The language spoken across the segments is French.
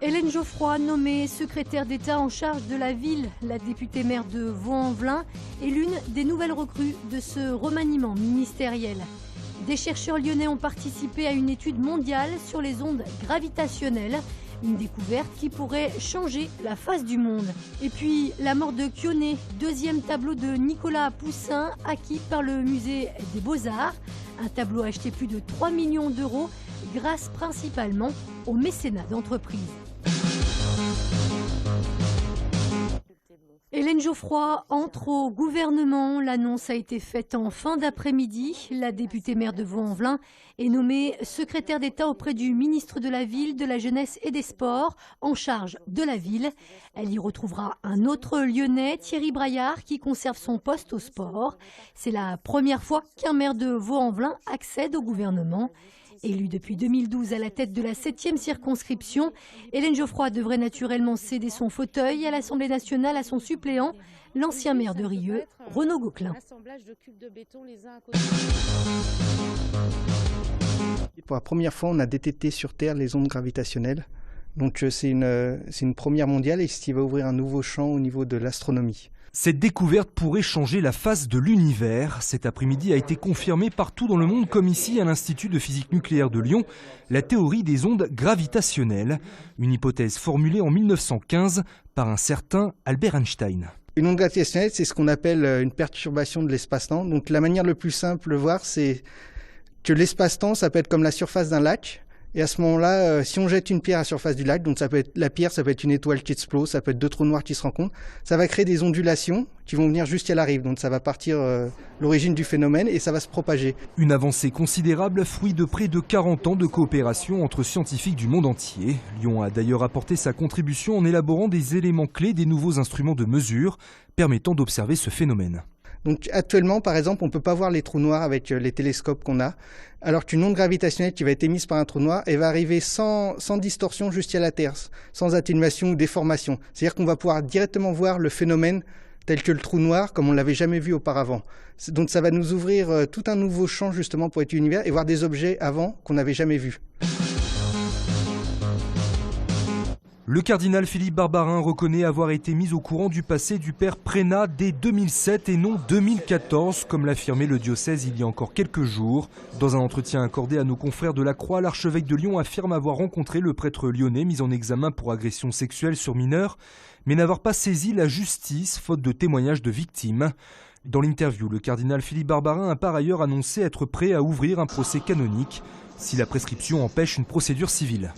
Hélène Geoffroy, nommée secrétaire d'État en charge de la ville, la députée maire de Vaux-en-Velin, est l'une des nouvelles recrues de ce remaniement ministériel. Des chercheurs lyonnais ont participé à une étude mondiale sur les ondes gravitationnelles, une découverte qui pourrait changer la face du monde. Et puis la mort de Quioné, deuxième tableau de Nicolas Poussin acquis par le musée des Beaux-Arts. Un tableau acheté plus de 3 millions d'euros grâce principalement au mécénat d'entreprise. Hélène Geoffroy entre au gouvernement. L'annonce a été faite en fin d'après-midi. La députée maire de Vaux-en-Velin est nommée secrétaire d'État auprès du ministre de la Ville, de la Jeunesse et des Sports en charge de la ville. Elle y retrouvera un autre Lyonnais, Thierry Braillard, qui conserve son poste au sport. C'est la première fois qu'un maire de Vaux-en-Velin accède au gouvernement. Élue depuis 2012 à la tête de la 7e circonscription, Hélène Geoffroy devrait naturellement céder son fauteuil à l'Assemblée nationale à son suppléant, l'ancien maire de Rieux, Renaud Gauquelin. Pour la première fois, on a détecté sur Terre les ondes gravitationnelles. Donc c'est une première mondiale et ce qui va ouvrir un nouveau champ au niveau de l'astronomie. Cette découverte pourrait changer la face de l'univers. Cet après-midi a été confirmée partout dans le monde, comme ici à l'Institut de physique nucléaire de Lyon, la théorie des ondes gravitationnelles, une hypothèse formulée en 1915 par un certain Albert Einstein. Une onde gravitationnelle, c'est ce qu'on appelle une perturbation de l'espace-temps. Donc la manière la plus simple de voir, c'est que l'espace-temps, ça peut être comme la surface d'un lac. Et à ce moment-là, si on jette une pierre à la surface du lac, donc ça peut être la pierre, ça peut être une étoile qui explose, ça peut être deux trous noirs qui se rencontrent, ça va créer des ondulations qui vont venir jusqu'à la rive. Donc ça va partir l'origine du phénomène et ça va se propager. Une avancée considérable, fruit de près de 40 ans de coopération entre scientifiques du monde entier. Lyon a d'ailleurs apporté sa contribution en élaborant des éléments clés des nouveaux instruments de mesure permettant d'observer ce phénomène. Donc actuellement, par exemple, on ne peut pas voir les trous noirs avec les télescopes qu'on a, alors qu'une onde gravitationnelle qui va être émise par un trou noir, elle va arriver sans distorsion jusqu'à la Terre, sans atténuation ou déformation. C'est-à-dire qu'on va pouvoir directement voir le phénomène tel que le trou noir, comme on ne l'avait jamais vu auparavant. Donc ça va nous ouvrir tout un nouveau champ justement pour étudier l'univers et voir des objets avant qu'on n'avait jamais vus. Le cardinal Philippe Barbarin reconnaît avoir été mis au courant du passé du père Prénat dès 2007 et non 2014, comme l'affirmait le diocèse il y a encore quelques jours. Dans un entretien accordé à nos confrères de la Croix, l'archevêque de Lyon affirme avoir rencontré le prêtre lyonnais mis en examen pour agression sexuelle sur mineurs, mais n'avoir pas saisi la justice, faute de témoignages de victimes. Dans l'interview, le cardinal Philippe Barbarin a par ailleurs annoncé être prêt à ouvrir un procès canonique si la prescription empêche une procédure civile.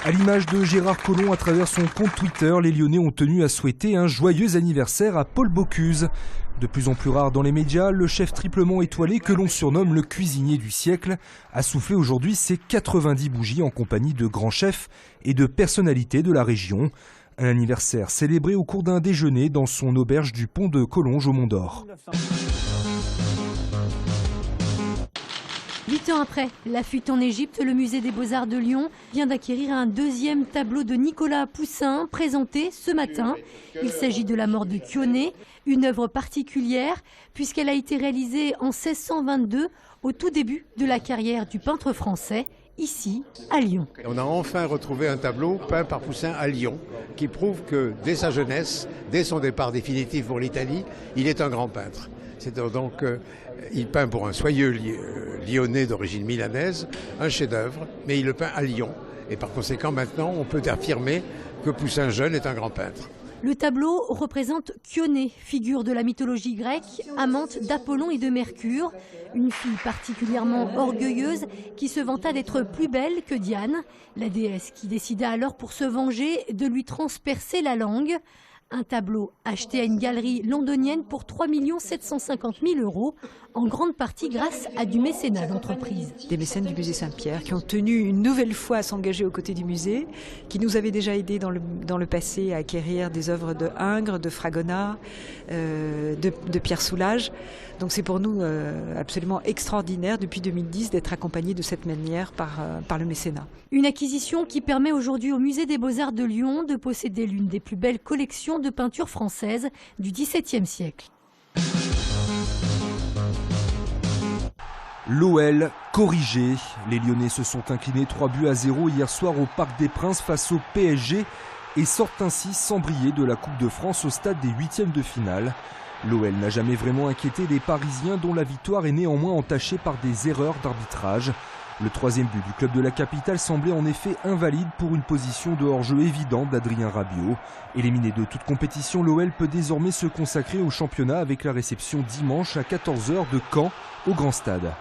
À l'image de Gérard Collomb à travers son compte Twitter, les Lyonnais ont tenu à souhaiter un joyeux anniversaire à Paul Bocuse. De plus en plus rare dans les médias, le chef triplement étoilé que l'on surnomme le cuisinier du siècle a soufflé aujourd'hui ses 90 bougies en compagnie de grands chefs et de personnalités de la région. Un anniversaire célébré au cours d'un déjeuner dans son auberge du pont de Collonges au Mont d'Or. 8 ans après la fuite en Égypte, le musée des Beaux-Arts de Lyon vient d'acquérir un deuxième tableau de Nicolas Poussin présenté ce matin. Il s'agit de la mort de Quioné, une œuvre particulière puisqu'elle a été réalisée en 1622 au tout début de la carrière du peintre français, ici à Lyon. On a enfin retrouvé un tableau peint par Poussin à Lyon qui prouve que dès sa jeunesse, dès son départ définitif pour l'Italie, il est un grand peintre. C'est donc il peint pour un soyeux lyonnais d'origine milanaise, un chef-d'œuvre, mais il le peint à Lyon. Et par conséquent, maintenant, on peut affirmer que Poussin jeune est un grand peintre. Le tableau représente Quioné, figure de la mythologie grecque, amante d'Apollon et de Mercure, une fille particulièrement orgueilleuse qui se vanta d'être plus belle que Diane, la déesse qui décida alors pour se venger de lui transpercer la langue. Un tableau acheté à une galerie londonienne pour 3 750 000 €, en grande partie grâce à du mécénat d'entreprise. Des mécènes du musée Saint-Pierre qui ont tenu une nouvelle fois à s'engager aux côtés du musée, qui nous avaient déjà aidés dans le passé à acquérir des œuvres de Ingres, de Fragonard, de Pierre Soulages. Donc c'est pour nous absolument extraordinaire depuis 2010 d'être accompagnés de cette manière par le mécénat. Une acquisition qui permet aujourd'hui au musée des Beaux-Arts de Lyon de posséder l'une des plus belles collections de peinture française du XVIIe siècle. L'OL corrigé. Les Lyonnais se sont inclinés 3-0 hier soir au Parc des Princes face au PSG et sortent ainsi sans briller de la Coupe de France au stade des 8e de finale. L'OL n'a jamais vraiment inquiété les Parisiens dont la victoire est néanmoins entachée par des erreurs d'arbitrage. Le troisième but du club de la capitale semblait en effet invalide pour une position de hors-jeu évidente d'Adrien Rabiot. Éliminé de toute compétition, l'OL peut désormais se consacrer au championnat avec la réception dimanche à 14 h de Caen au Grand Stade.